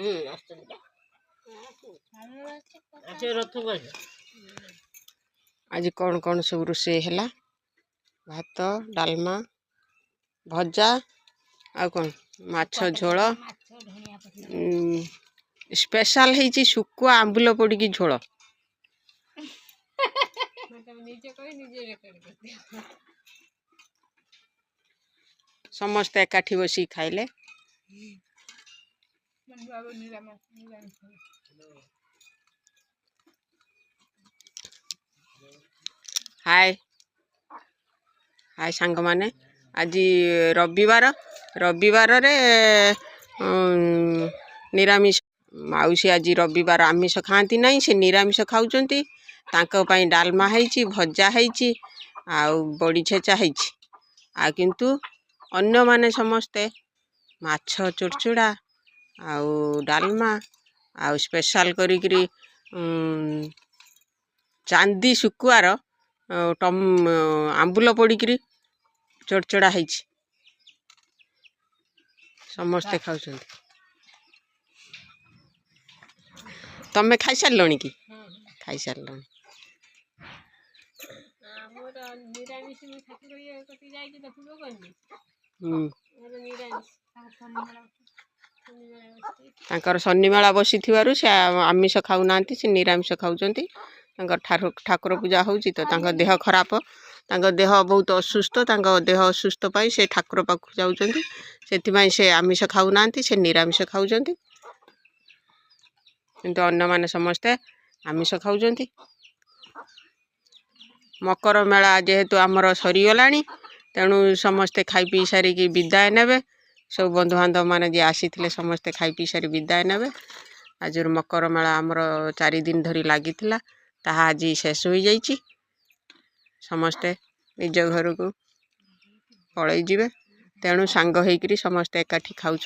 आज कौन सब रोषे है भात डालमा भजा आ कौन माछ झोल स्पेशल है शुकुआ आंबुल पड़ी झोल समस्ते एकाठी बसी खाइले हाय हाय सांग माने आज रविवार रविवार रे निरामिष माउसी आज रविवार आमिष खाती ना से निरामिष खाऊंती डालमा है भजा है बड़ी छेचा है किंतु अन्य माने समस्ते माछ चुड़चुड़ा डालमा स्पेशल करी चांदी शुकुआर आंबुल पड़ी चुड़चुड़ा है समस्ते खाऊ तमें खाई सार कि खाई सार शनिमेला बसी से आमिष खाऊना से निरामिष खाऊँच ठाकुर पूजा हो देह खराब देह बहुत असुस्थ देह असुस्थ पाई से ठाकुर पाख जाऊँच से आमिष खाऊना से निरामिष खाऊँच किंतु अन्न माने समस्ते आमिष खाऊँच मकर मेला जेहेतु आमर सरीगला तेणु समस्ते खाई पी सारिकी विदाय ने सब बंधुबांधव मैंने जी आसी समस्ते खाई पी सारी विदाय ने आज मकर मेला आमर 4 दिन धरी लगी आज शेष हो जाइए समस्ते निज घर को पलि जीवे तेणु सांग होकरी समस्ते एकाठी खाऊँ।